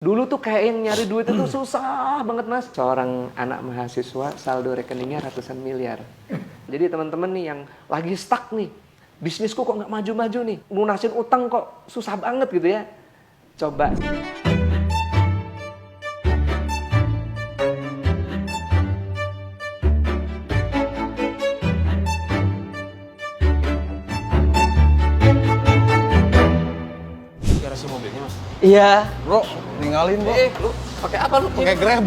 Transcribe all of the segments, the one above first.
Dulu tuh kayak yang nyari duit itu susah banget mas. Seorang anak mahasiswa saldo rekeningnya ratusan miliar. Jadi teman-teman nih yang lagi stuck nih, bisnisku kok nggak maju-maju nih, lunasin utang kok susah banget gitu ya. Coba. Garasi mobilnya mas? Iya. Bro, ninggalin bro. Lu pakai apa lu? Pakai Grab.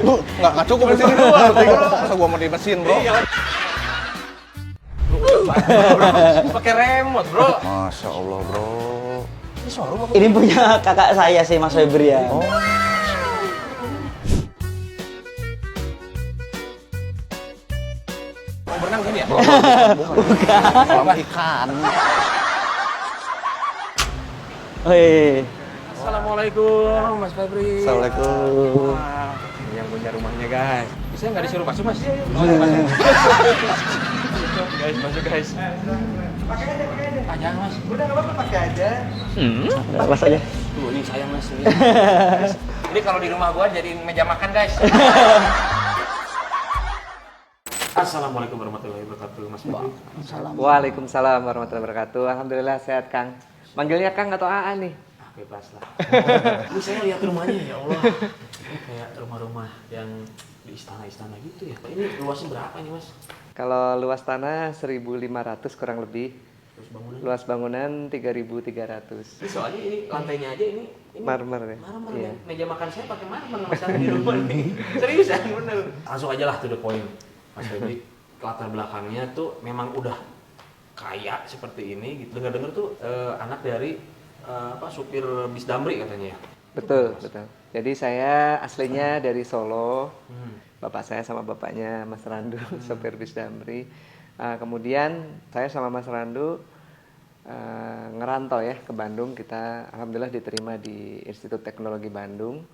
Lu nggak cukup di sini bro. Masa gua mau di mesin bro? Pakai remote bro. Masya Allah bro. Ini showroom apa? Ini punya kakak saya sih, Mas Febrian. Oh. Mau berenang gini ya? Bukan. Kolam ikan. Hei. Assalamualaikum Mas Febri. Assalamualaikum. Wah, ini yang punya rumahnya guys. Bisa nggak disuruh masuk mas? Guys, masuk guys. Pakai aja. Ah, jangan mas. Udah nggak apa-apa pakai aja. Mas aja. Tuh, ini sayang mas. Ini, guys. Ini kalau di rumah gua jadiin meja makan guys. Assalamualaikum warahmatullahi wabarakatuh Mas Febri. Waalaikumsalam warahmatullahi wabarakatuh. Alhamdulillah sehat Kang. Manggilnya Kang atau AA nih? Ah, bebas lah. Ini saya lihat rumahnya ya Allah. Ini kayak rumah-rumah yang di istana-istana gitu ya. Ini luasnya berapa nih mas? Kalau luas tanah 1.500 kurang lebih. Terus bangunan? Luas bangunan 3.300. Ini soalnya ini lantainya aja ini Marmer ya? marmer Iya. nih. Meja makan saya pakai marmer mas di rumah nih. Seriusan bener. Langsung aja lah to the point. Mas Febri, latar belakangnya tuh memang udah kaya seperti ini gitu. Dengar-dengar tuh anak dari supir bis Damri katanya ya. Betul, betul. Jadi saya aslinya dari Solo. Hmm. Bapak saya sama bapaknya Mas Randu, sopir bis Damri. Kemudian saya sama Mas Randu ngerantau ya ke Bandung. Kita alhamdulillah diterima di Institut Teknologi Bandung.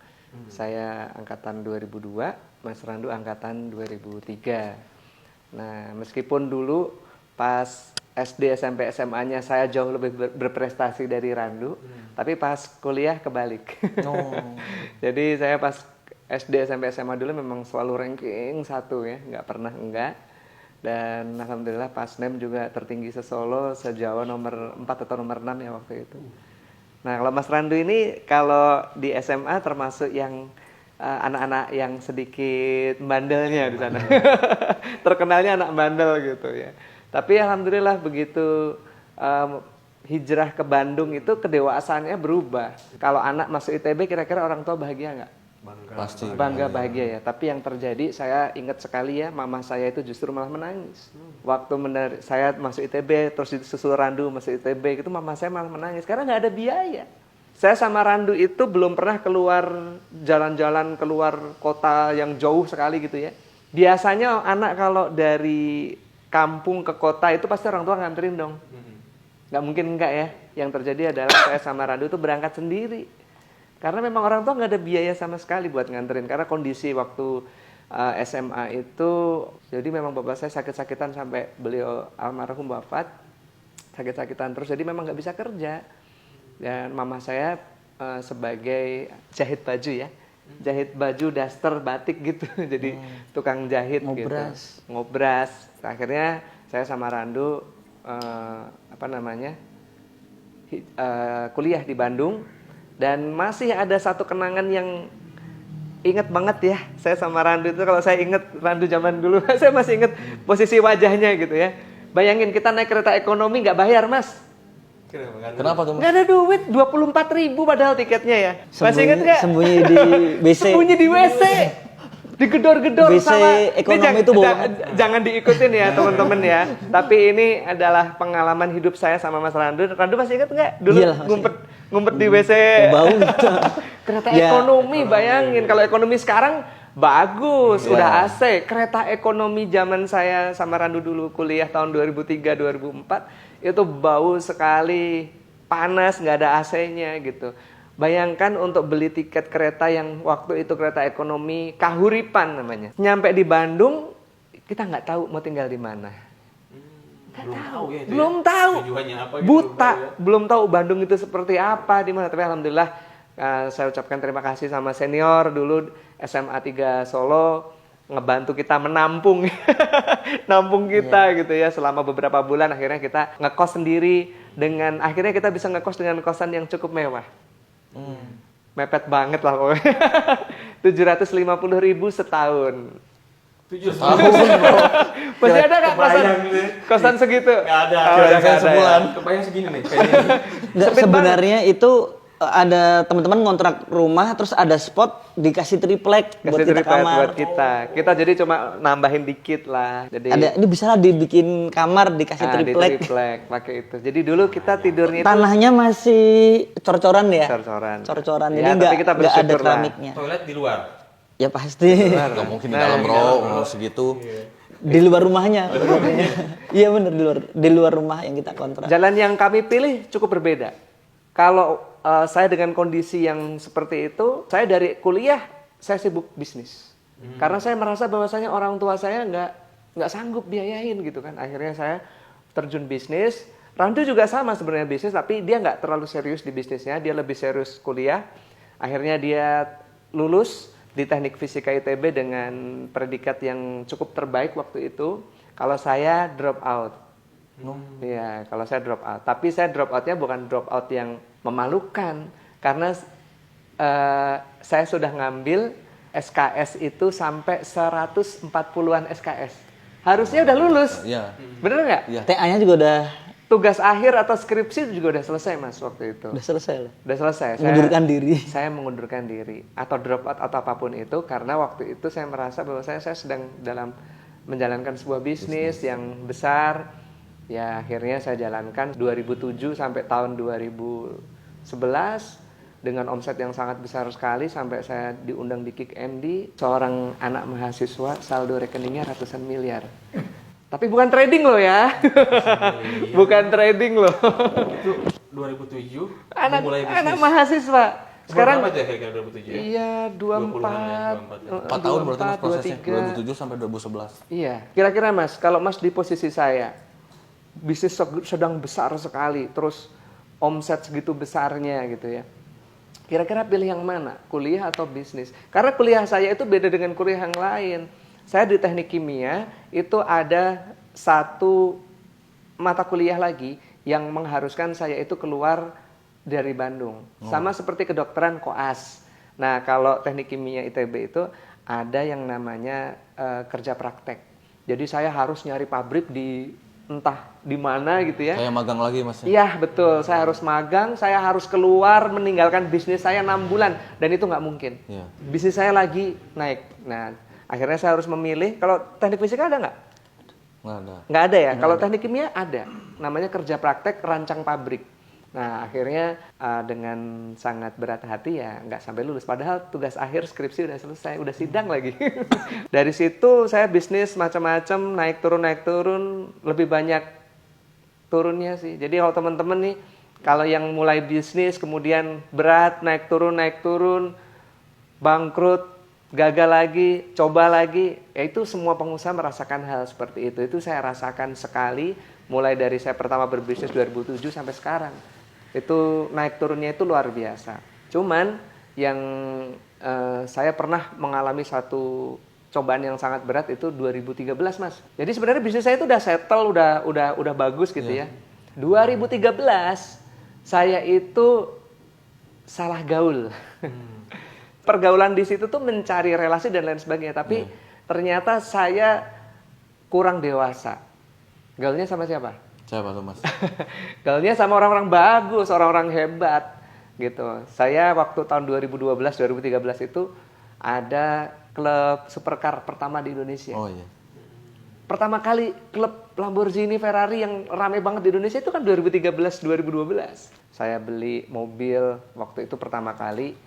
Saya angkatan 2002, Mas Randu angkatan 2003. Nah, meskipun dulu pas SD, SMP, SMA-nya saya jauh lebih berprestasi dari Randu, tapi pas kuliah kebalik. Jadi saya pas SD, SMP, SMA dulu memang selalu ranking 1 ya, nggak pernah enggak. Dan alhamdulillah pas NEM juga tertinggi se-Solo, se-Jawa nomor 4 atau nomor 6 ya waktu itu. Nah kalau Mas Randu ini kalau di SMA termasuk yang anak-anak yang sedikit bandelnya di sana. Terkenalnya anak bandel gitu ya. Tapi alhamdulillah begitu hijrah ke Bandung itu kedewasaannya berubah. Kalau anak masuk ITB kira-kira orang tua bahagia nggak? Bangga. Pasti. Bangga bahagia ya. Tapi yang terjadi saya ingat sekali ya, mama saya itu justru malah menangis. Waktu saya masuk ITB terus disusul Randu masuk ITB itu mama saya malah menangis karena nggak ada biaya. Saya sama Randu itu belum pernah keluar jalan-jalan keluar kota yang jauh sekali gitu ya. Biasanya anak kalau dari kampung ke kota itu pasti orang tua nganterin dong. Nggak mungkin enggak ya. Yang terjadi adalah saya sama Randu itu berangkat sendiri. Karena memang orang tua nggak ada biaya sama sekali buat nganterin. Karena kondisi waktu SMA itu, jadi memang bapak saya sakit-sakitan sampai beliau almarhum wafat. Sakit-sakitan terus, jadi memang nggak bisa kerja. Dan mama saya sebagai jahit baju ya. Jahit baju, daster, batik gitu. Jadi tukang jahit Ngobras. gitu. Ngobras. Akhirnya saya sama Randu kuliah di Bandung dan masih ada satu kenangan yang inget banget ya. Saya sama Randu itu kalau saya inget Randu zaman dulu, saya masih inget posisi wajahnya gitu ya. Bayangin kita naik kereta ekonomi nggak bayar mas. Kenapa tuh mas? Nggak ada duit, 24.000 padahal tiketnya ya. Masih inget nggak? Sembunyi di WC. Sembunyi di WC. Digedor-gedor WC sama ekonomi itu bohong. jangan diikutin ya teman-teman ya. Tapi ini adalah pengalaman hidup saya sama Mas Randu. Randu masih inget nggak? Dulu Iyalah, masih ngumpet di WC. Bau. Kereta Ya. ekonomi, bayangin. Kalau ekonomi sekarang bagus, Iya. udah AC. Kereta ekonomi zaman saya sama Randu dulu kuliah tahun 2003-2004 itu bau sekali, panas, nggak ada AC-nya gitu. Bayangkan untuk beli tiket kereta yang waktu itu kereta ekonomi Kahuripan namanya. Nyampe di Bandung, kita nggak tahu mau tinggal di mana. Belum tahu ya itu Belum ya? tahu. Tujuannya apa gitu, Buta, belum tahu ya? belum tahu Bandung itu seperti apa di mana. Tapi alhamdulillah Saya ucapkan terima kasih sama senior dulu SMA 3 Solo ngebantu kita menampung nampung kita gitu ya selama beberapa bulan. Akhirnya kita ngekos sendiri dengan akhirnya kita bisa ngekos dengan kosan yang cukup mewah. Mepet banget lah pokoknya. 750.000 setahun. 7 Tahun bro. Masih ada nggak kosan kebayang gitu. kosan segitu? Nggak ada. Oh, Kirain nggak saya ada sebulan. ya. Kebayang segini nih kayaknya. Nggak, Sempit sebenarnya itu ada teman-teman ngontrak rumah terus ada spot dikasih triplek buat Kasih kita triplek kamar. buat kita. Kita jadi cuma nambahin dikit lah. Jadi Ada ini bisa lah dibikin kamar dikasih di triplek. triplek pakai itu. Jadi dulu kita tidurnya itu Tanahnya masih cor-coran ya. cor-coran. Cor-coran. Ya, Jadi tapi nggak kita nggak ada bersyukur lah. keramiknya. Toilet di luar. Ya pasti. Gak mungkin di dalam bro, segitu. Di luar rumahnya. Iya bener di luar rumah yang kita kontrak. Jalan yang kami pilih cukup berbeda. Kalau saya dengan kondisi yang seperti itu, saya dari kuliah saya sibuk bisnis. Karena saya merasa bahwasanya orang tua saya nggak sanggup biayain gitu kan. Akhirnya saya terjun bisnis. Randu juga sama sebenarnya bisnis, tapi dia nggak terlalu serius di bisnisnya. Dia lebih serius kuliah. Akhirnya dia lulus di Teknik Fisika ITB dengan predikat yang cukup terbaik waktu itu. Kalau saya drop out. Iya, kalau saya drop out. Tapi saya drop outnya bukan drop out yang memalukan, karena saya sudah ngambil SKS itu sampai 140-an SKS. Harusnya udah lulus. Iya. Bener nggak? Iya. TA-nya juga udah Tugas akhir atau skripsi juga udah selesai mas waktu itu. selesai lah. Udah selesai. Mengundurkan diri. Saya mengundurkan diri atau drop out atau apapun itu karena waktu itu saya merasa bahwa saya sedang dalam menjalankan sebuah bisnis yang besar. Ya akhirnya saya jalankan 2007 sampai tahun 2011 dengan omset yang sangat besar sekali sampai saya diundang di Kick MD. Seorang anak mahasiswa saldo rekeningnya ratusan miliar. Tapi bukan trading loh ya. Bukan trading loh. Itu 2007 Anak mulai bisnis. anak mahasiswa. Sekarang Sekarang berapa tuh ya kira-kira 2007 ya? iya 20-an ya, 24 4 tahun berarti mas prosesnya, 23. 2007 sampai 2011. Iya, kira-kira mas, kalau mas di posisi saya, bisnis sedang besar sekali, terus omset segitu besarnya gitu ya. Kira-kira pilih yang mana, kuliah atau bisnis? Karena kuliah saya itu beda dengan kuliah yang lain. Saya di teknik kimia itu ada satu mata kuliah lagi yang mengharuskan saya itu keluar dari Bandung. Sama seperti kedokteran koas. Nah, kalau teknik kimia ITB itu ada yang namanya kerja praktek. Jadi saya harus nyari pabrik di entah di mana gitu ya. Kayak magang lagi mas. Iya betul, saya harus magang, saya harus keluar meninggalkan bisnis saya 6 bulan dan itu nggak mungkin. Iya. Bisnis saya lagi naik. Nah, akhirnya saya harus memilih. Kalau teknik fisika ada nggak? Nggak ada. Nggak ada ya. Kalau teknik kimia ada. Namanya kerja praktek rancang pabrik. Nah, akhirnya dengan sangat berat hati ya nggak sampai lulus. Padahal tugas akhir skripsi udah selesai, udah sidang lagi. Dari situ saya bisnis macam-macam, naik turun, lebih banyak turunnya sih. Jadi kalau teman-teman nih, kalau yang mulai bisnis kemudian berat, naik turun, bangkrut, gagal lagi, coba lagi, ya itu semua pengusaha merasakan hal seperti itu. Itu saya rasakan sekali, mulai dari saya pertama berbisnis 2007 sampai sekarang. Itu naik turunnya itu luar biasa. Cuman yang saya pernah mengalami satu cobaan yang sangat berat itu 2013 mas. Jadi sebenarnya bisnis saya itu udah settle, udah bagus gitu ya. 2013 saya itu salah gaul. Pergaulan di situ tuh mencari relasi dan lain sebagainya. Tapi ternyata saya kurang dewasa. Gaulnya sama siapa? Siapa tuh mas? Gaulnya sama orang-orang bagus, orang-orang hebat gitu. Saya waktu tahun 2012-2013 itu ada klub supercar pertama di Indonesia. Oh iya. Pertama kali klub Lamborghini Ferrari yang ramai banget di Indonesia itu kan 2013-2012. Saya beli mobil waktu itu pertama kali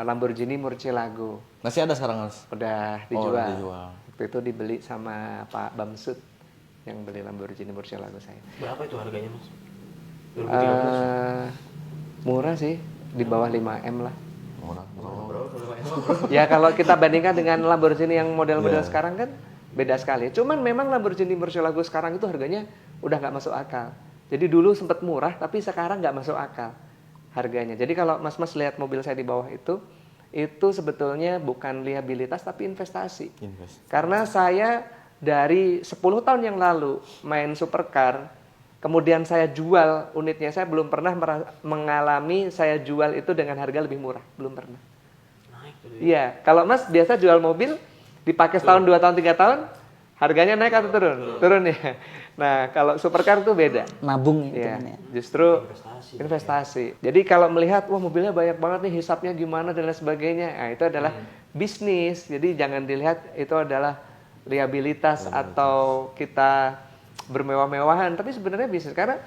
Lamborghini Murcielago. Masih ada sekarang mas? Udah Oh, dijual. dijual. Waktu itu dibeli sama Pak Bamsud yang beli Lamborghini Murcielago saya. Berapa itu harganya mas? 2013? Murah sih, di bawah 5M lah. Murah. Ya kalau kita bandingkan dengan Lamborghini yang model-model sekarang kan beda sekali. Cuman memang Lamborghini Murcielago sekarang itu harganya udah nggak masuk akal. Jadi dulu sempat murah tapi sekarang nggak masuk akal. harganya. Jadi kalau Mas lihat mobil saya di bawah itu sebetulnya bukan liabilitas tapi investasi. Karena saya dari 10 tahun yang lalu main supercar, kemudian saya jual unitnya, saya belum pernah mengalami saya jual itu dengan harga lebih murah, belum pernah. Naik tuh. Iya, kalau Mas biasa jual mobil dipakai setahun, 2 tahun, 3 tahun, harganya naik atau turun? Turun ya. Nah, kalau supercar itu beda. Nabung itu Iya, kan ya. justru Investasi. investasi. Jadi kalau melihat, wah mobilnya banyak banget nih, hisapnya gimana dan lain sebagainya, nah itu adalah bisnis. Jadi jangan dilihat itu adalah liabilitas atau kita bermewah-mewahan, tapi sebenarnya bisnis. Karena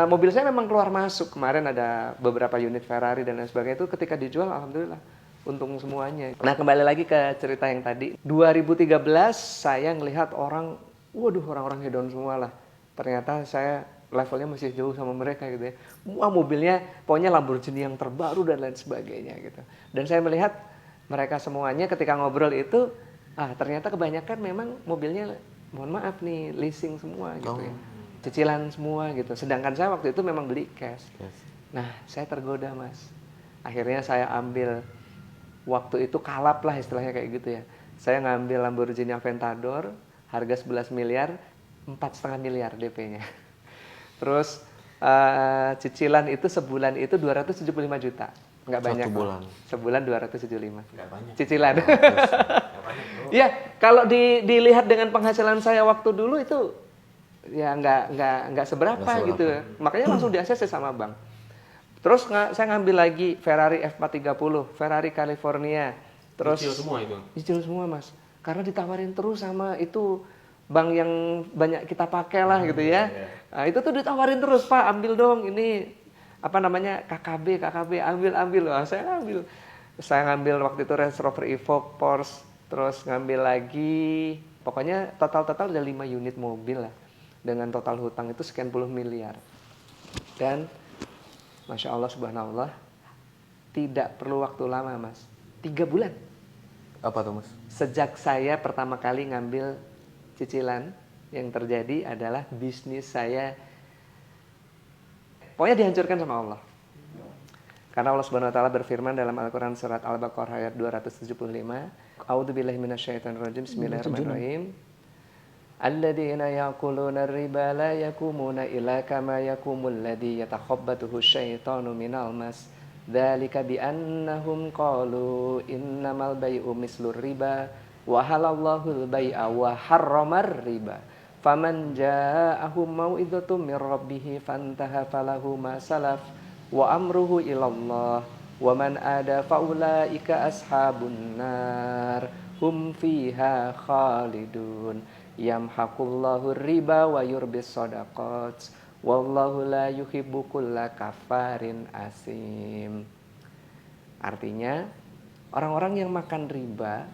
mobil saya memang keluar masuk. Kemarin ada beberapa unit Ferrari dan lain sebagainya itu ketika dijual, alhamdulillah untung semuanya. Nah kembali lagi ke cerita yang tadi. 2013 saya ngelihat orang, waduh orang-orang hedon semua lah. Ternyata saya levelnya masih jauh sama mereka gitu ya. Wah mobilnya pokoknya Lamborghini yang terbaru dan lain sebagainya gitu. Dan saya melihat mereka semuanya ketika ngobrol itu, ternyata kebanyakan memang mobilnya, mohon maaf nih, leasing semua gitu ya. Cicilan semua gitu. Sedangkan saya waktu itu memang beli cash. Nah saya tergoda Mas. Akhirnya saya ambil, waktu itu kalap lah istilahnya kayak gitu ya. Saya ngambil Lamborghini Aventador, harga 11 miliar, 4,5 miliar DP-nya. Terus cicilan itu sebulan itu 275 juta. Nggak banyak. bulan. Sebulan 275. Nggak banyak. Cicilan. Nggak banyak, bro. Ya, kalau dilihat dengan penghasilan saya waktu dulu itu ya nggak seberapa gitu. Makanya langsung di ACC sama bank. Terus saya ngambil lagi Ferrari F430, Ferrari California. Terus Cicil semua itu. Cicil semua Mas. Karena ditawarin terus sama itu bank yang banyak kita pakai lah gitu ya. Nah, itu tuh ditawarin terus, Pak ambil dong ini apa namanya KKB, ambil. Wah, saya ngambil waktu itu Range Rover Evoque, Porsche, terus ngambil lagi, pokoknya total ada 5 unit mobil lah. Dengan total hutang itu sekian puluh miliar. Dan Masya Allah subhanallah, tidak perlu waktu lama Mas, 3 bulan. Apa tuh Mas? Sejak saya pertama kali ngambil cicilan, yang terjadi adalah bisnis saya pokoknya dihancurkan sama Allah. Karena Allah Subhanahu wa taala berfirman dalam Al-Qur'an surat Al-Baqarah ayat 275, A'udzubillahi minasyaitonirrajim. Bismillahirrahmanirrahim. Alladzina ya'kuluna ar-riba la yakumuna illa kama yakumul ladzi yatakhabbathu asyaitanu minal mas. Dzalika bi annahum qalu innamal bai'u mislur riba wa halallahu al-bai'a wa harramar riba. Faman ja'ahum mau'izatum mir rabbih fantaha falahu ma salaf wa amruhu ilallah wa man ada faulaika ashabun nar hum fiha khalidun yamhaqullahu riba wa yurbis shadaqat wallahu la yuhibbu kulla kafarin asim. Artinya orang-orang yang makan riba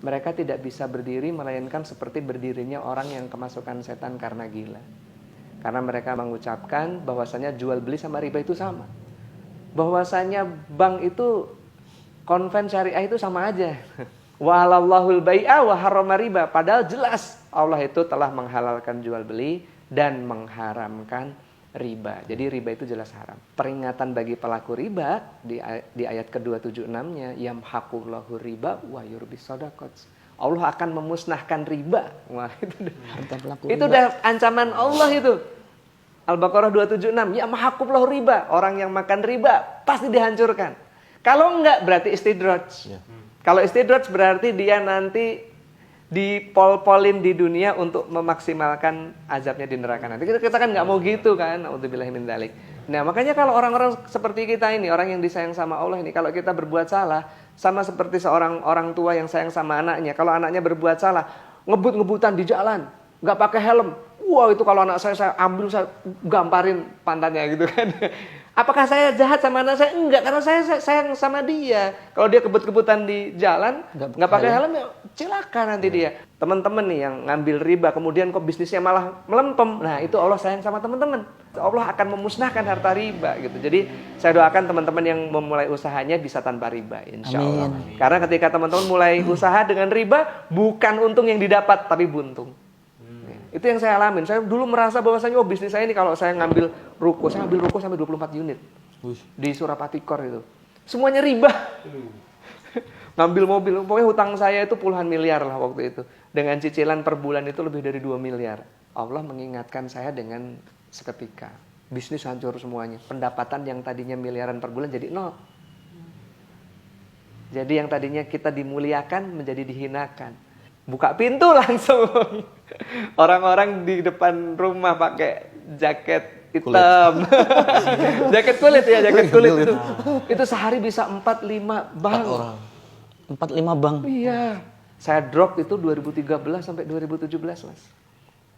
mereka tidak bisa berdiri melainkan seperti berdirinya orang yang kemasukan setan karena gila. Karena mereka mengucapkan bahwasanya jual beli sama riba itu sama. Bahwasanya bank itu konven syariah itu sama aja. Wa halallahul bai'a wa harrama riba. Padahal jelas Allah itu telah menghalalkan jual beli dan mengharamkan riba. Jadi riba itu jelas haram. Peringatan bagi pelaku riba di ayat ke-276-nya, yamhaqullahu riba wa yurbis shadaqat. Allah akan memusnahkan riba. Wah, itu udah ancaman Allah itu. Al-Baqarah 276, yamhaqullahu riba. Orang yang makan riba pasti dihancurkan. Kalau enggak berarti istidraj. Kalau istidraj berarti dia nanti dipol-polin di dunia untuk memaksimalkan azabnya di neraka nanti. Kita kan nggak mau gitu kan, naudzubillahi min dzalik. Nah makanya kalau orang-orang seperti kita ini, orang yang disayang sama Allah ini, kalau kita berbuat salah, sama seperti seorang orang tua yang sayang sama anaknya. Kalau anaknya berbuat salah, ngebut-ngebutan di jalan, nggak pakai helm, wah itu kalau anak saya ambil, saya gamparin pantatnya gitu kan. Apakah saya jahat sama anak saya? Enggak, karena saya sayang sama dia. Kalau dia kebut-kebutan di jalan, nggak pakai helm, ya celaka nanti dia. Teman-teman nih yang ngambil riba, kemudian kok bisnisnya malah melempem. Nah itu Allah sayang sama teman-teman. Allah akan memusnahkan harta riba gitu. Jadi saya doakan teman-teman yang memulai usahanya bisa tanpa riba, insya Allah. Amin. Karena ketika teman-teman mulai usaha dengan riba, bukan untung yang didapat, tapi buntung. Itu yang saya alamin. Saya dulu merasa bahwasanya bisnis saya ini kalau saya ngambil ruko, saya ambil ruko sampai 24 unit. di Surapatikor itu. Semuanya riba. Ngambil mobil, pokoknya hutang saya itu puluhan miliar lah waktu itu. Dengan cicilan per bulan itu lebih dari 2 miliar. Allah mengingatkan saya dengan seketika. Bisnis hancur semuanya. Pendapatan yang tadinya miliaran per bulan jadi nol. Jadi yang tadinya kita dimuliakan menjadi dihinakan. Buka pintu langsung. Orang-orang di depan rumah pakai jaket hitam. Jaket kulit ya, jaket kulit itu. Itu sehari bisa 4-5 bang. 4-5 bang. Iya. Saya drop itu 2013 sampai 2017, Mas.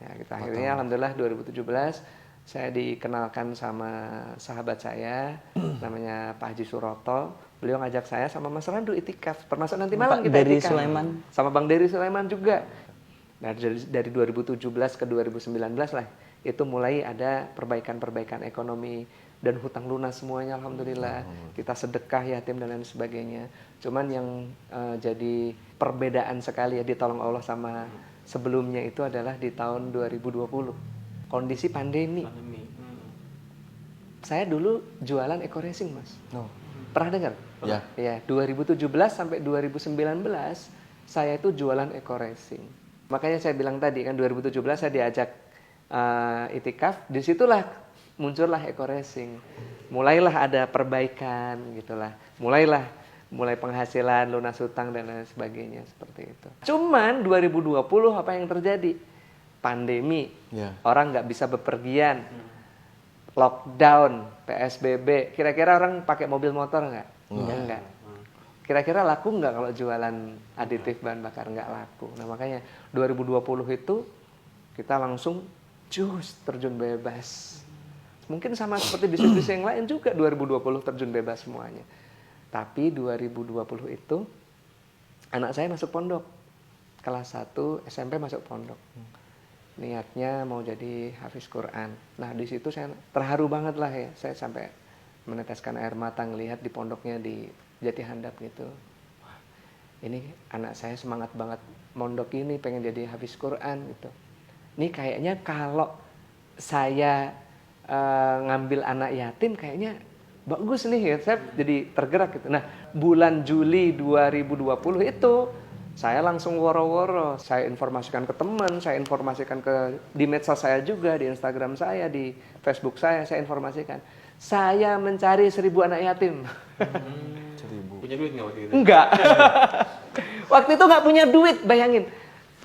Ya, kita akhirnya alhamdulillah 2017 saya dikenalkan sama sahabat saya namanya Pak Haji Suroto. Beliau ngajak saya sama Mas Randu itikaf. Termasuk nanti malam kita Dery itikaf. Sulaiman. Sama Bang Dery Sulaiman juga. Nah, dari 2017 ke 2019 lah itu mulai ada perbaikan-perbaikan ekonomi dan hutang lunas semuanya alhamdulillah. Kita sedekah yatim dan lain sebagainya. Cuman yang jadi perbedaan sekali ya ditolong Allah sama sebelumnya itu adalah di tahun 2020. Kondisi pandemi. Saya dulu jualan eco racing, Mas. Pernah dengar? Ya. Ya, 2017 sampai 2019 saya itu jualan eco racing. Makanya saya bilang tadi kan 2017 saya diajak itikaf, disitulah muncullah eco racing. Mulailah ada perbaikan gitulah. Mulai penghasilan, lunas hutang dan lain sebagainya seperti itu. Cuman 2020 apa yang terjadi? Pandemi. Ya. Orang nggak bisa bepergian. Lockdown, PSBB. Kira-kira orang pakai mobil motor nggak? Enggak. Kira-kira laku nggak kalau jualan aditif bahan bakar? Nggak laku. Nah makanya 2020 itu kita langsung terjun bebas. Mungkin sama seperti bisnis-bisnis yang lain juga 2020 terjun bebas semuanya. Tapi 2020 itu anak saya masuk pondok. Kelas 1 SMP masuk pondok. Niatnya mau jadi hafiz Quran. Nah di situ saya terharu banget lah ya. Saya sampai meneteskan air mata ngelihat di pondoknya di Jati Handap gitu. Wah, ini anak saya semangat banget mondok ini pengen jadi hafiz Quran gitu. Ini kayaknya kalau saya ngambil anak yatim kayaknya bagus nih ya. Saya jadi tergerak gitu. Nah bulan Juli 2020 itu saya langsung woro-woro, saya informasikan ke teman, saya informasikan di medsos saya juga, di Instagram saya, di Facebook saya informasikan. Saya mencari 1.000 anak yatim. 1.000. Punya duit nggak waktu itu? Enggak. Waktu itu nggak punya duit, bayangin.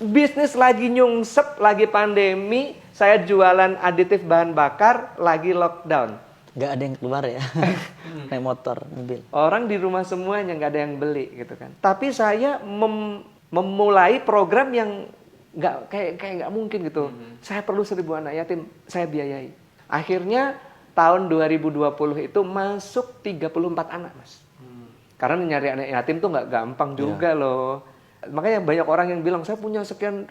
Bisnis lagi nyungsep, lagi pandemi, saya jualan aditif bahan bakar, lagi lockdown. Nggak ada yang keluar ya. Naik motor, mobil. Orang di rumah semuanya nggak ada yang beli gitu kan. Tapi saya memulai program yang kayak nggak mungkin gitu. Saya perlu 1.000 anak yatim, saya biayai. Akhirnya tahun 2020 itu masuk 34 anak, Mas. Karena nyari anak yatim tuh nggak gampang juga loh. Makanya banyak orang yang bilang saya punya sekian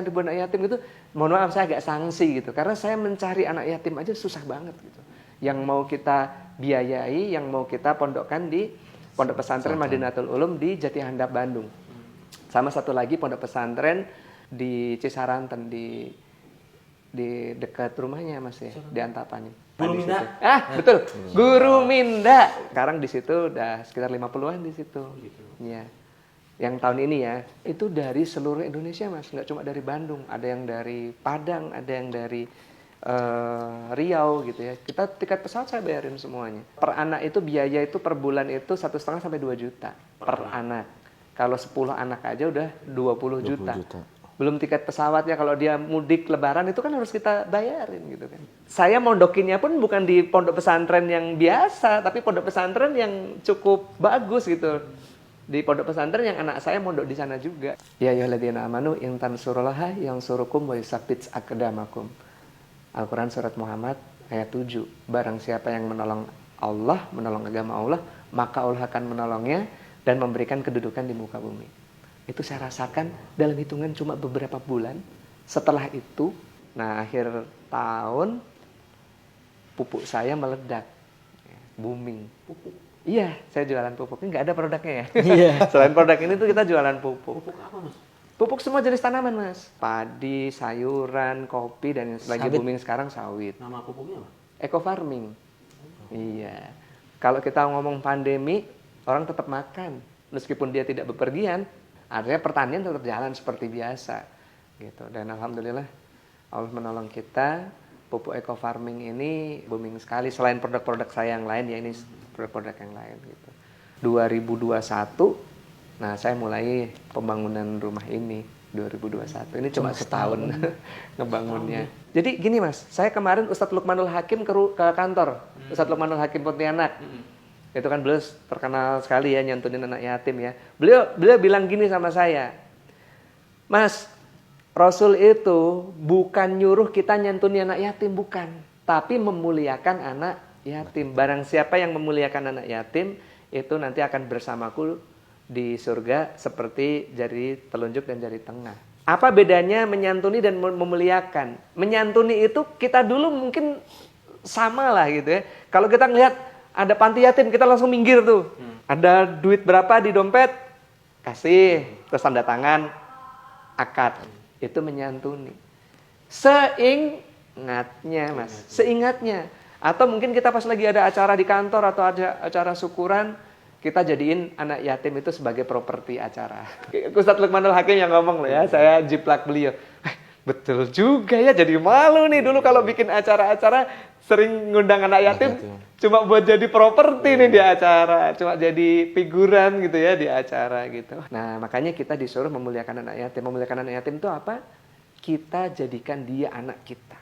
ribu anak yatim gitu. Mohon maaf saya agak sanksi gitu. Karena saya mencari anak yatim aja susah banget gitu. Yang mau kita biayai, yang mau kita pondokkan di Pondok Pesantren Madinatul Ulum di Jati Handap, Bandung. Sama satu lagi pondok pesantren di Cisaranten di dekat rumahnya Mas ya, di Antapani. Guru Minda. Betul. Guru Minda. Sekarang di situ udah sekitar 50-an di situ. Gitu. Iya. Yang tahun ini ya, itu dari seluruh Indonesia Mas, nggak cuma dari Bandung, ada yang dari Padang, ada yang dari Riau gitu ya. Kita tiket pesawat saya bayarin semuanya. Per anak itu biaya itu per bulan itu 1,5 sampai 2 juta per anak. Kalau 10 anak aja udah 20 juta. Belum tiket pesawatnya, kalau dia mudik lebaran itu kan harus kita bayarin gitu kan. Saya mondokinnya pun bukan di pondok pesantren yang biasa, tapi pondok pesantren yang cukup bagus gitu. Di pondok pesantren yang anak saya mondok di sana juga. Ya ayyuhalladzina amanu in tansurullaha yansurukum wa yusabbit aqdamakum. Al-Quran Surat Muhammad ayat 7. Barang siapa yang menolong Allah, menolong agama Allah, maka Allah akan menolongnya dan memberikan kedudukan di muka bumi. Itu saya rasakan dalam hitungan cuma beberapa bulan. Setelah itu, nah akhir tahun, pupuk saya meledak. Booming. Pupuk? Iya, saya jualan pupuk. Ini nggak ada produknya ya. Iya. Selain produk ini tuh kita jualan pupuk. Pupuk apa Mas? Pupuk semua jenis tanaman Mas. Padi, sayuran, kopi, dan yang lagi Sawit. booming sekarang sawit. Nama pupuknya apa? Eco farming. Iya. Kalau kita ngomong pandemi, orang tetap makan. Meskipun dia tidak bepergian, artinya pertanian tetap jalan seperti biasa. Gitu. Dan alhamdulillah Allah menolong kita. Pupuk eco farming ini booming sekali. Selain produk-produk saya yang lain, ya ini produk-produk yang lain. Gitu. 2021, nah saya mulai pembangunan rumah ini. 2021, ini cuma setahun ngebangunnya. Jadi gini Mas, saya kemarin Ustadz Lukmanul Hakim ke kantor, Ustadz Lukmanul Hakim Pontianak. Itu kan beliau terkenal sekali ya nyantunin anak yatim ya. Beliau bilang gini sama saya, Mas, Rasul itu bukan nyuruh kita nyantunin anak yatim, bukan. Tapi memuliakan anak yatim. Barang siapa yang memuliakan anak yatim, itu nanti akan bersamaku di surga seperti jari telunjuk dan jari tengah. Apa bedanya menyantuni dan memuliakan? Menyantuni itu kita dulu mungkin sama lah gitu ya. Kalau kita ngelihat ada panti yatim, kita langsung minggir tuh. Ada duit berapa di dompet, kasih, terus tanda tangan, akad. Itu menyantuni. Seingatnya Mas, seingatnya. Atau mungkin kita pas lagi ada acara di kantor atau ada acara syukuran, kita jadiin anak yatim itu sebagai properti acara. Ustadz Lukmanul Hakim yang ngomong loh ya, saya jiplak beliau. Betul juga ya, jadi malu nih dulu kalau bikin acara-acara sering ngundang anak yatim cuma buat jadi properti nih di acara, cuma jadi figuran gitu ya di acara gitu. Nah makanya kita disuruh memuliakan anak yatim. Memuliakan anak yatim itu apa? Kita jadikan dia anak kita.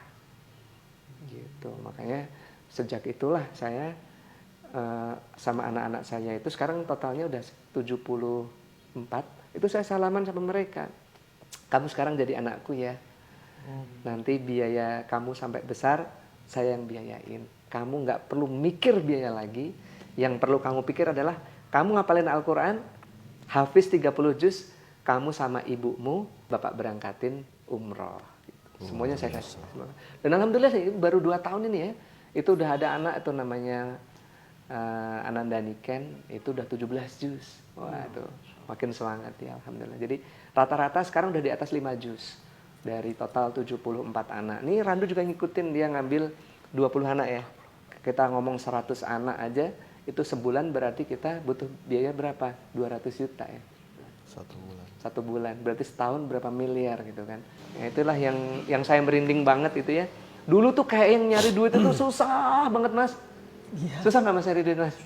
Gitu, makanya sejak itulah saya sama anak-anak saya itu sekarang totalnya udah 74. Itu saya salaman sama mereka. Kamu sekarang jadi anakku ya. Nanti biaya kamu sampai besar saya yang biayain. Kamu nggak perlu mikir biaya lagi. Yang perlu kamu pikir adalah kamu ngapalin Al-Quran, hafiz 30 juz, kamu sama ibumu bapak berangkatin umroh. Semuanya saya kasih. Dan alhamdulillah baru 2 tahun ini ya, itu udah ada anak itu namanya Ananda Niken, itu udah 17 juz. Wah itu makin semangat ya alhamdulillah. Jadi rata-rata sekarang udah di atas 5 juz dari total 74 anak. Nih Randu juga ngikutin, dia ngambil 20 anak ya. Kita ngomong 100 anak aja, itu sebulan berarti kita butuh biaya berapa? 200 juta ya. 1 bulan. Berarti setahun berapa miliar gitu kan. Ya, itulah yang saya merinding banget itu ya. Dulu tuh kayak yang nyari duit itu susah banget Mas. Iya. Susah nggak Mas nyari duit Mas?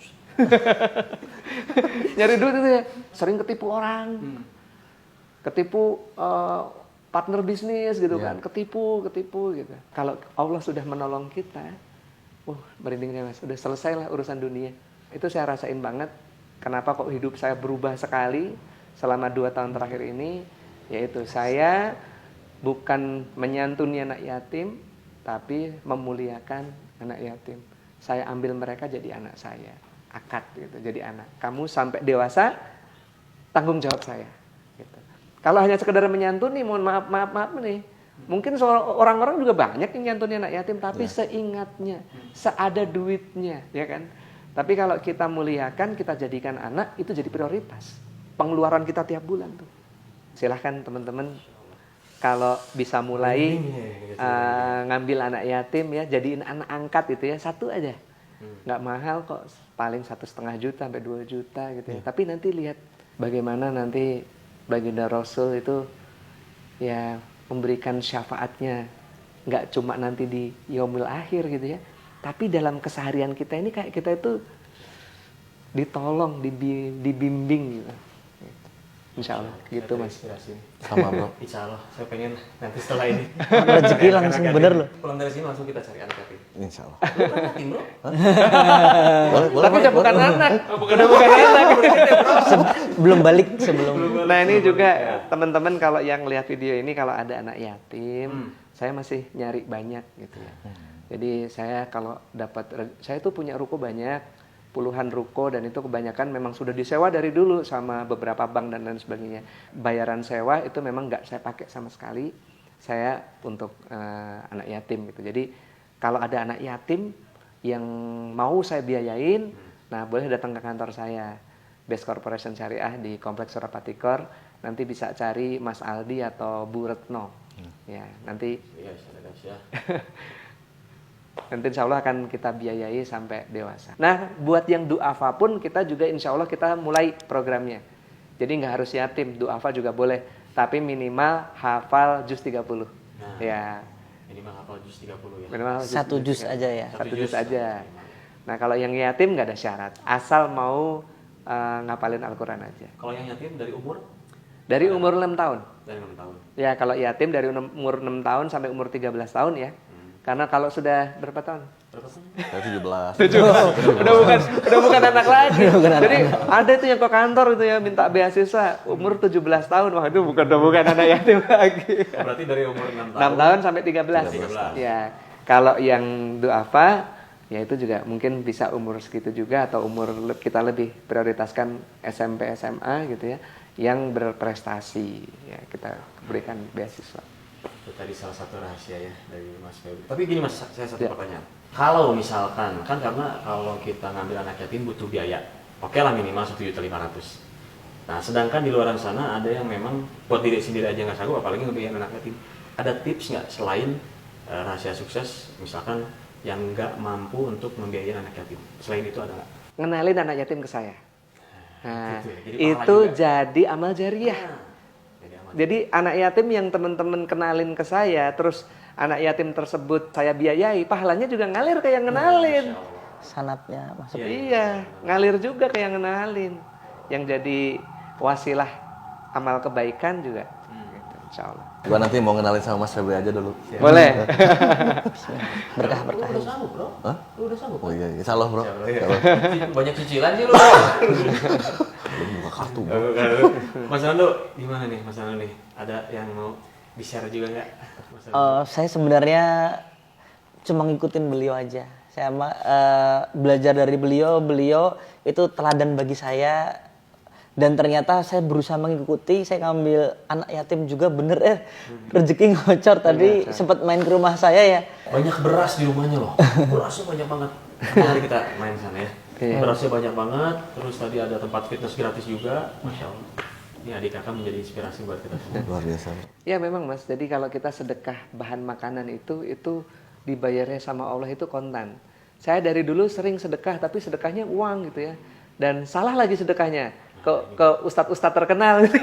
Nyari duit itu ya sering ketipu orang, ketipu partner bisnis gitu kan, ketipu gitu. Kalau Allah sudah menolong kita, merindingnya Mas, udah selesai lah urusan dunia. Itu saya rasain banget. Kenapa kok hidup saya berubah sekali selama 2 tahun terakhir ini? Yaitu saya bukan menyantuni anak yatim, tapi memuliakan anak yatim. Saya ambil mereka jadi anak saya, akad gitu, jadi anak. Kamu sampai dewasa, tanggung jawab saya. Gitu. Kalau hanya sekedar menyantuni, mohon maaf nih. Mungkin orang-orang juga banyak yang nyantuni anak yatim, tapi seingatnya, seada duitnya, ya kan. Tapi kalau kita muliakan, kita jadikan anak, itu jadi prioritas. Pengeluaran kita tiap bulan tuh. Silahkan teman-teman, kalau bisa mulai ngambil anak yatim ya, jadiin anak angkat itu ya, 1 aja. Nggak mahal kok, paling 1,5 juta sampai 2 juta gitu ya. Tapi nanti lihat bagaimana nanti baginda Rasul itu ya memberikan syafaatnya. Nggak cuma nanti di yaumil akhir gitu ya. Tapi dalam keseharian kita ini kayak kita itu ditolong, dibimbing gitu. Insya Allah gitu Mas. Sama bro. Insya Allah, saya pengen nanti setelah ini Rezeki langsung bener loh. pulang dari sini langsung kita cari anak yatim. Insya Allah. Lu kan yatim bro? Tapi udah bukan anak, udah bukan anak. Belum balik sebelum. Nah ini juga teman-teman kalau yang lihat video ini kalau ada anak yatim, saya masih nyari banyak gitu ya. Jadi saya kalau saya tuh punya ruko banyak, puluhan ruko, dan itu kebanyakan memang sudah disewa dari dulu sama beberapa bank dan lain sebagainya. Bayaran sewa itu memang nggak saya pakai sama sekali, saya untuk anak yatim gitu. Jadi kalau ada anak yatim yang mau saya biayain, nah boleh datang ke kantor saya, Best Corporation Syariah di Kompleks Surapatikor. Nanti bisa cari Mas Aldi atau Bu Retno. Ya nanti. Nanti insya Allah akan kita biayai sampai dewasa. Nah, buat yang duafa pun kita juga insya Allah kita mulai programnya. Jadi nggak harus yatim, duafa juga boleh. Tapi minimal hafal juz 30. Nah, Ya, minimal hafal juz 30 ya. minimal Satu juz aja ya. Satu juz aja. Nah, kalau yang yatim nggak ada syarat. Asal mau ngapalin Al-Quran aja. Kalau yang yatim dari umur? Dari umur 6 tahun. Dari 6 tahun. Ya, kalau yatim dari umur 6 tahun sampai umur 13 tahun ya. Karena kalau sudah berapa tahun? Berapa tahun? Saya 17. udah bukan anak lagi. Jadi ada itu yang ke kantor itu ya minta beasiswa umur 17 tahun. Wah, itu bukan anak yatim lagi. Berarti dari umur 6 tahun. 6 tahun sampai 13. 13. Ya. Kalau yang duafa ya itu juga mungkin bisa umur segitu juga atau umur kita lebih prioritaskan SMP SMA gitu ya yang berprestasi ya kita berikan beasiswa. Itu tadi salah satu rahasia ya dari Mas Febri. Tapi gini Mas, saya satu pertanyaan. Kalau misalkan, kan karena kalau kita ngambil anak yatim butuh biaya. Oke lah minimal 1.500.000. Nah sedangkan di luar sana ada yang memang buat diri sendiri aja nggak sanggup, apalagi ngebiayain anak yatim. Ada tips nggak selain rahasia sukses, misalkan yang nggak mampu untuk membiayai anak yatim? Selain itu ada nggak? Ngenalin anak yatim ke saya. Nah, Gitu ya, jadi pahala itu juga. jadi amal jariah. Jadi aman. Jadi anak yatim yang teman-teman kenalin ke saya, terus anak yatim tersebut saya biayai, pahalanya juga ngalir ke yang ngenalin. Masya Allah. Sanatnya masuk. Iya, ngalir juga ke yang ngenalin. Yang jadi wasilah amal kebaikan juga. Gitu, insya Allah. Gua nanti mau kenalin sama Mas Febri aja dulu. Boleh. Berkah. Lu udah sanggup bro? Hah? Lu udah sanggup? Oh iya, insya Allah bro. Insya Allah, iya. Banyak cicilan sih lu. Belum buka kartu bro. Mas Nando, gimana nih Mas Nando nih? Ada yang mau di-share juga nggak? Mas Nando? Saya sebenarnya cuma ngikutin beliau aja. Saya belajar dari beliau itu teladan bagi saya. Dan ternyata saya berusaha mengikuti, saya ngambil anak yatim juga bener rezeki ngocor tadi sempat main ke rumah saya ya. Banyak beras di rumahnya loh. Berasnya banyak banget. Hari kita main sana ya. Iya. Berasnya banyak banget. Terus tadi ada tempat fitness gratis juga. Masya Allah. Ini adik kakak menjadi inspirasi buat kita semua. Luar biasa. Ya memang Mas, jadi kalau kita sedekah bahan makanan itu dibayarnya sama Allah itu kontan. Saya dari dulu sering sedekah, tapi sedekahnya uang gitu ya. Dan salah lagi sedekahnya. Ke ustadz-ustadz terkenal gitu.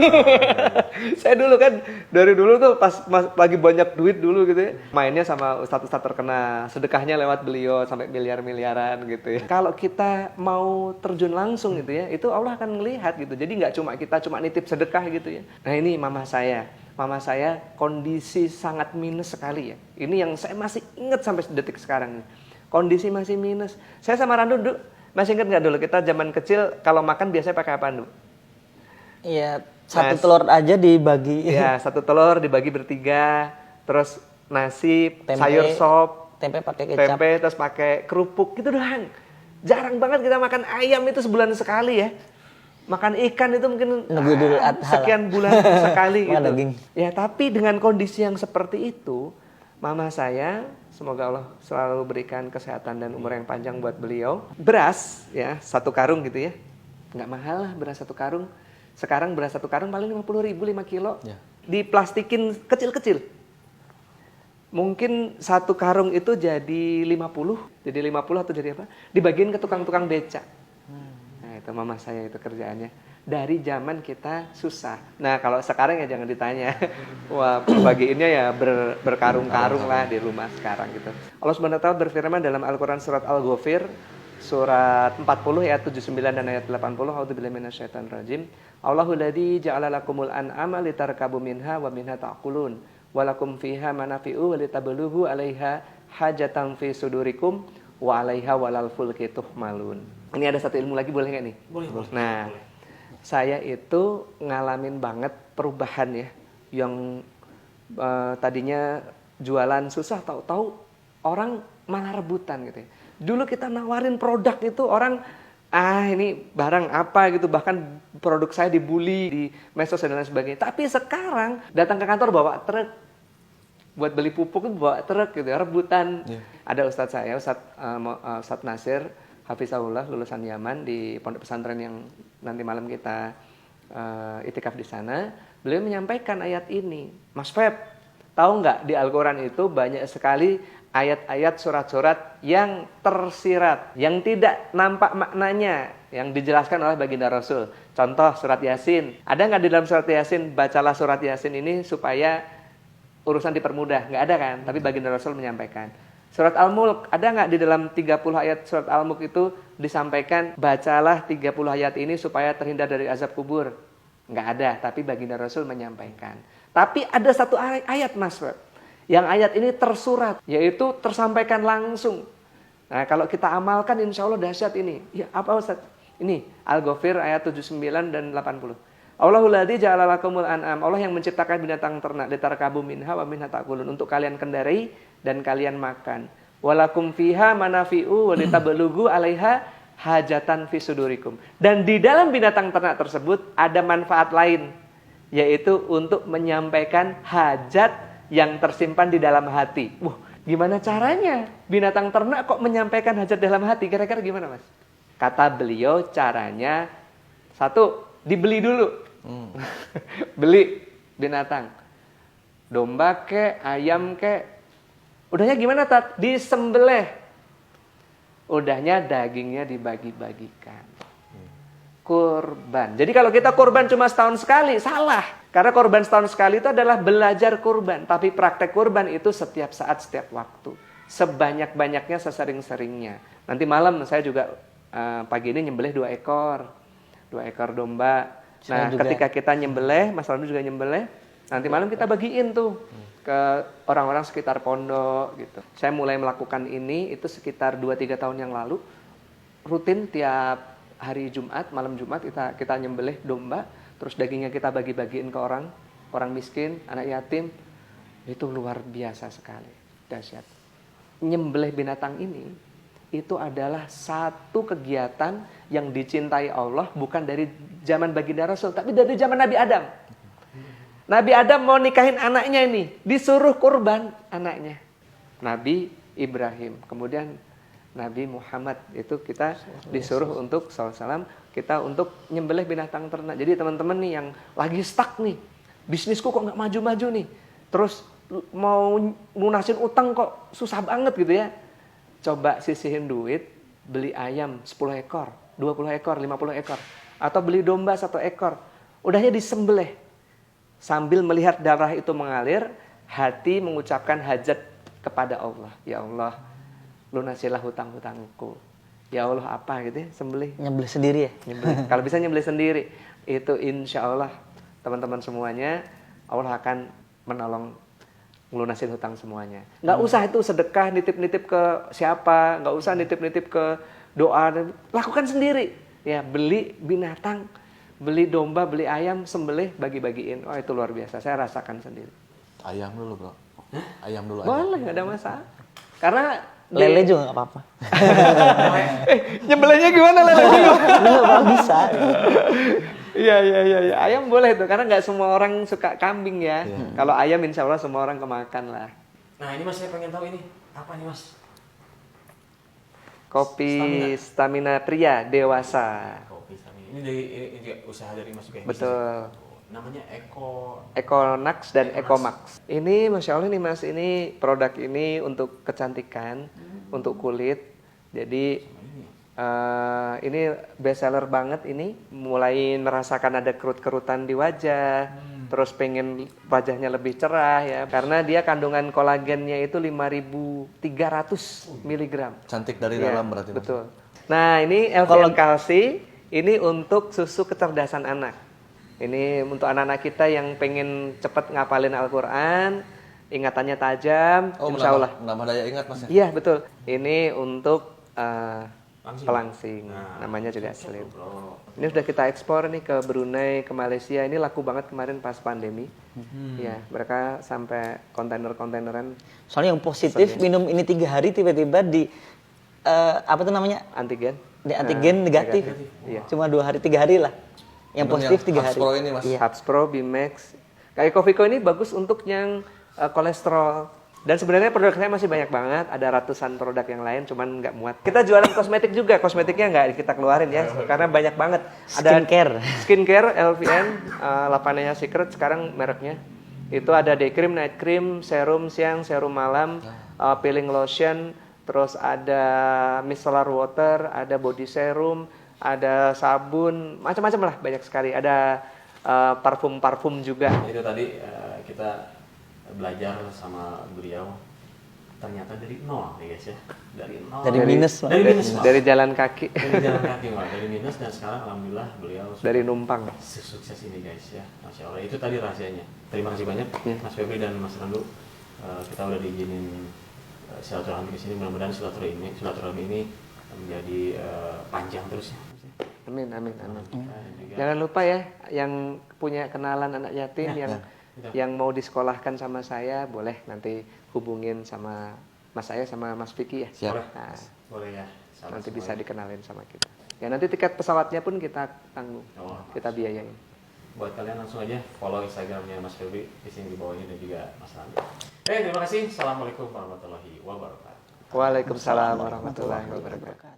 Saya dulu kan dari dulu tuh pas lagi banyak duit dulu gitu ya, mainnya sama ustadz-ustadz terkenal, sedekahnya lewat beliau sampai miliar-miliaran gitu ya. Kalau kita mau terjun langsung gitu ya, itu Allah akan melihat gitu. Jadi nggak kita cuma nitip sedekah gitu ya. Nah ini mama saya kondisi sangat minus sekali ya. Ini yang saya masih ingat sampai detik sekarang nih. Kondisi masih minus. Saya sama Randu dulu, masih ingat nggak dulu kita zaman kecil kalau makan biasanya pakai apa dulu? Iya, satu telur aja dibagi. Ya, satu telur dibagi bertiga, terus nasi, Tempe, sayur sop, tempe pakai kecap. tempe, terus pakai kerupuk gitu doang. Jarang banget kita makan ayam itu sebulan sekali ya. Makan ikan itu mungkin Idul Adha lah. sekian bulan sekali Makan gitu. daging. Ya, tapi dengan kondisi yang seperti itu, mama saya, semoga Allah selalu berikan kesehatan dan umur yang panjang buat beliau. Beras ya, satu karung gitu ya. Nggak mahal lah beras satu karung. Sekarang beras satu karung paling 50.000 5 kilo. Ya. Diplastikin kecil-kecil. Mungkin satu karung itu jadi 50 atau jadi apa? Dibagiin ke tukang-tukang beca. Nah, itu mama saya itu kerjaannya. Dari zaman kita susah. Nah, kalau sekarang ya jangan ditanya. Wah, bagiinnya ya berkarung-karung lah di rumah sekarang gitu. Allah Subhanahu wa taala berfirman dalam Al-Qur'an surat Al-Ghafir surat 40 ayat 79 dan ayat 80. A'udzubillahi minasyaitonir rajim. Allahul ladzi ja'ala lakumul an'ama litarkabu minha wa minha ta'kulun. Walakum fiha manafi'u wa litablughu 'alaiha hajatan fi sudurikum wa 'alaiha walal fulki tuhmalun. Ini ada satu ilmu lagi, boleh nggak nih? Boleh. Nah, saya itu ngalamin banget perubahan ya, yang tadinya jualan susah, tahu-tahu orang malah rebutan gitu ya. Dulu kita nawarin produk itu orang, ini barang apa gitu, bahkan produk saya dibully di medsos dan lain sebagainya. Tapi sekarang datang ke kantor bawa truk, buat beli pupuk itu bawa truk gitu ya, rebutan. Ada ustadz saya, Ustadz Nasir Hafizahullah, lulusan Yaman di pondok pesantren yang nanti malam kita itikaf di sana. Beliau menyampaikan ayat ini, Mas Feb, tahu nggak di Al-Quran itu banyak sekali ayat-ayat surat-surat yang tersirat, yang tidak nampak maknanya, yang dijelaskan oleh baginda Rasul. Contoh surat Yasin. Ada nggak di dalam surat Yasin, bacalah surat Yasin ini supaya urusan dipermudah? Nggak ada kan? Tapi baginda Rasul menyampaikan. Surat Al-Mulk, ada nggak di dalam 30 ayat surat Al-Mulk itu disampaikan, bacalah 30 ayat ini supaya terhindar dari azab kubur? Nggak ada, tapi baginda Rasul menyampaikan. Tapi ada satu ayat, Mas, yang ayat ini tersurat, yaitu tersampaikan langsung. Nah, kalau kita amalkan insya Allah dahsyat ini. Ya, apa Ustaz? Ini Al-Ghafir ayat 79 dan 80. Allahul ladzi ja'ala lakumul an'am. Allah yang menciptakan binatang ternak, litarkabu minha wa minha ta'kulun, untuk kalian kendarai dan kalian makan. Walakum fiha manafi'u wa litablugu 'alaiha hajatan fi sudurikum. Dan di dalam binatang ternak tersebut ada manfaat lain, yaitu untuk menyampaikan hajat yang tersimpan di dalam hati. Gimana caranya binatang ternak kok menyampaikan hajat dalam hati? Kira-kira gimana, Mas? Kata beliau, caranya satu, dibeli dulu. Beli binatang, domba ke, ayam ke. Udahnya gimana, Tat? Disembelih. Udahnya dagingnya dibagi-bagikan. Kurban. Jadi kalau kita kurban cuma setahun sekali, salah. Karena kurban setahun sekali itu adalah belajar kurban. Tapi praktek kurban itu setiap saat, setiap waktu. Sebanyak-banyaknya, sesering-seringnya. Nanti malam saya juga pagi ini nyembelih 2 ekor. 2 ekor domba. Nah, ketika kita nyembelih, Mas Randu juga nyembelih, nanti malam kita bagiin tuh ke orang-orang sekitar pondok gitu. Saya mulai melakukan ini itu sekitar 2-3 tahun yang lalu. Rutin tiap hari Jumat, malam Jumat kita nyembelih domba, terus dagingnya kita bagi-bagiin ke orang miskin, anak yatim. Itu luar biasa sekali, dahsyat. Nyembelih binatang ini itu adalah satu kegiatan yang dicintai Allah, bukan dari zaman baginda Rasul, tapi dari zaman Nabi Adam. Nabi Adam mau nikahin anaknya ini, disuruh kurban anaknya. Nabi Ibrahim, kemudian Nabi Muhammad, itu kita disuruh untuk SAW, kita untuk nyembelih binatang ternak. Jadi teman-teman nih yang lagi stuck nih, bisnisku kok nggak maju-maju nih, terus mau lunasin utang kok susah banget gitu ya. Coba sisihin duit, beli ayam 10 ekor, 20 ekor, 50 ekor. Atau beli domba 1 ekor. Udahnya disembelih. Sambil melihat darah itu mengalir, hati mengucapkan hajat kepada Allah. Ya Allah, lunasilah hutang-hutangku. Ya Allah, apa gitu ya, sembelih. Nyembelih sendiri ya? Nyembelih. Kalau bisa nyembelih sendiri. Itu insya Allah, teman-teman semuanya, Allah akan menolong ngelunasin hutang semuanya. Nggak usah itu sedekah, nitip-nitip ke siapa, nggak usah nitip-nitip ke doa, lakukan sendiri. Ya, beli binatang, beli domba, beli ayam, sembelih, bagi-bagiin. Oh, itu luar biasa, saya rasakan sendiri. Ayam dulu, Bro. Ayam dulu aja. Boleh, nggak ada masalah. Karena Lele juga nggak apa-apa. nyembelihnya gimana lele? Bisa. Iya. Ayam boleh tuh, karena nggak semua orang suka kambing ya. Kalau ayam insya Allah semua orang kemakan lah. Nah ini Mas, saya pengen tahu ini apa nih Mas? Kopi stamina pria dewasa. Kopi stamina. Ini dari ini usaha dari Mas juga. Betul. Namanya Econax dan Ecomax. Ini Masya Allah nih Mas, ini produk ini untuk kecantikan, untuk kulit. Jadi ini best seller banget ini. Mulai merasakan ada kerut-kerutan di wajah, terus pengen wajahnya lebih cerah ya. Karena dia kandungan kolagennya itu 5.300 mg. Cantik dari Ya, dalam berarti. betul. Nah ini LVN Kalsi, ini untuk susu kecerdasan anak. Ini untuk anak-anak kita yang pengen cepat ngapalin Al-Quran, ingatannya tajam, insya Allah. Menambah daya ingat Mas ya? Iya betul. Ini untuk pelangsing, namanya juga Slim. Ini sudah kita ekspor nih ke Brunei, ke Malaysia. Ini laku banget kemarin pas pandemi. Ya, mereka sampai kontainer-kontaineran. Soalnya yang positif minum ini 3 hari tiba-tiba di apa tuh namanya? Antigen. Di antigen negatif. Iya. Cuma 2 hari 3 hari lah. Yang positif 3 hari. Pro ini Mas. Iya. Habs Pro, Bimax. Kayak Covico ini bagus untuk yang kolesterol. Dan sebenarnya produk saya masih banyak banget. Ada ratusan produk yang lain, cuman nggak muat. Kita jualan kosmetik juga. Kosmetiknya nggak kita keluarin ya, karena banyak banget. Ada Skincare. Skincare, LVN, Lavanaya Secret sekarang mereknya. Itu ada day cream, night cream, serum siang, serum malam, peeling lotion, terus ada micellar water, ada body serum, ada sabun, macam-macam lah, banyak sekali. Ada parfum-parfum juga. Itu tadi kita belajar sama beliau, ternyata dari nol ya guys ya, dari nol, Dari minus, Pak. dari minus, Pak. Dari jalan kaki, Dari jalan kaki, Pak. Dari minus, dan sekarang alhamdulillah beliau sudah dari numpang. sukses ini guys ya, masya Allah. Itu tadi rahasianya. Terima kasih banyak Ya. Mas Febri dan Mas Randu. Kita udah diizinin silaturahmi ke sini. Mudah-mudahan silaturahmi ini menjadi panjang terus ya. Amin, amin, amin. Dan juga Jangan lupa ya, yang punya kenalan anak yatim yang mau disekolahkan sama saya, boleh nanti hubungin sama Mas saya sama Mas Vicky ya. boleh, Nah, boleh ya. Sahabat nanti semua bisa ya. dikenalin sama kita. Ya nanti tiket pesawatnya pun kita tanggung, Oh, kita biayain. buat kalian langsung aja follow Instagramnya Mas Febri di sini di bawah ini, dan juga Mas Randu. Terima kasih. Assalamualaikum warahmatullahi wabarakatuh. Waalaikumsalam warahmatullahi wabarakatuh.